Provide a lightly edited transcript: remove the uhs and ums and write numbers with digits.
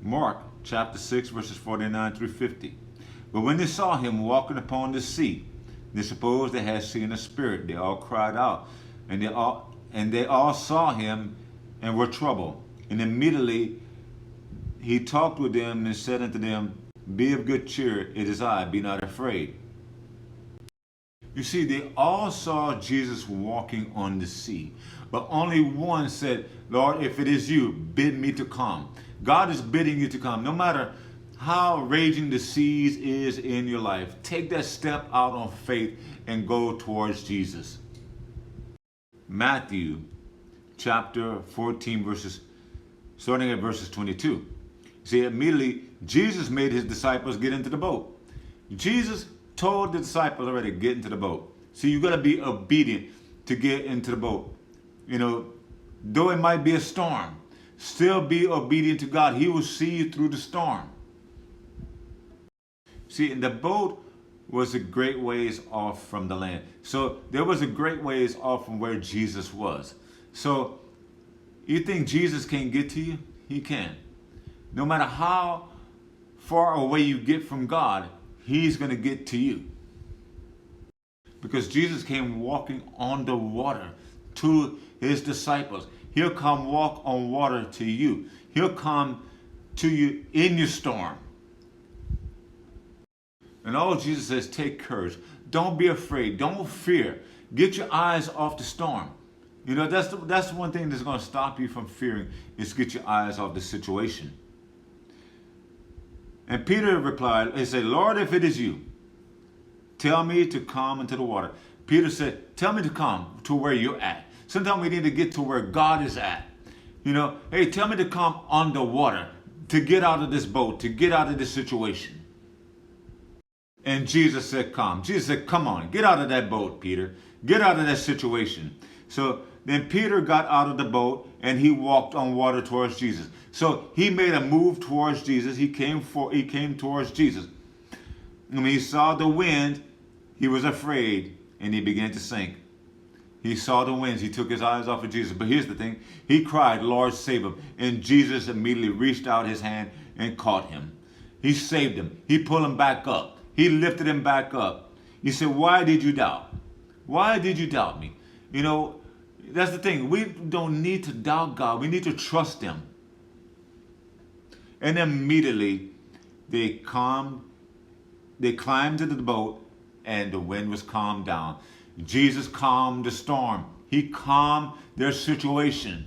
Mark chapter 6, verses 49 through 50. But when they saw him walking upon the sea, they supposed they had seen a spirit. They all cried out, and they all saw him and were troubled. And immediately he talked with them and said unto them, Be of good cheer, it is I, be not afraid. You see, they all saw Jesus walking on the sea, but only one said, Lord, if it is you, bid me to come. God is bidding you to come. No matter how raging the seas is in your life, take that step out on faith and go towards Jesus. Matthew chapter 14, starting at verses 22. See, immediately Jesus made his disciples get into the boat. Jesus told the disciples already, get into the boat. See, you got to be obedient to get into the boat. You know, though it might be a storm, still be obedient to God. He will see you through the storm. See, and the boat was a great ways off from the land. So there was a great ways off from where Jesus was. So you think Jesus can't get to you? He can. No matter how far away you get from God, he's going to get to you. Because Jesus came walking on the water to his disciples. He'll come walk on water to you. He'll come to you in your storm. And all Jesus says, take courage. Don't be afraid. Don't fear. Get your eyes off the storm. You know, that's one thing that's going to stop you from fearing, is get your eyes off the situation. And Peter replied, he said, Lord, if it is you, tell me to come into the water. Peter said, tell me to come to where you're at. Sometimes we need to get to where God is at. You know, hey, tell me to come on the water, to get out of this boat, to get out of this situation. And Jesus said, come. Jesus said, come on, get out of that boat, Peter. Get out of that situation. So then Peter got out of the boat and he walked on water towards Jesus. So he made a move towards Jesus. He came towards Jesus. When he saw the wind, he was afraid and he began to sink. He saw the winds. He took his eyes off of Jesus. But here's the thing. He cried, Lord, save him. And Jesus immediately reached out his hand and caught him. He saved him. He pulled him back up. He lifted him back up. He said, why did you doubt? Why did you doubt me? You know, that's the thing. We don't need to doubt God. We need to trust him. And immediately they climbed into the boat and the wind was calmed down. Jesus calmed the storm. He calmed their situation.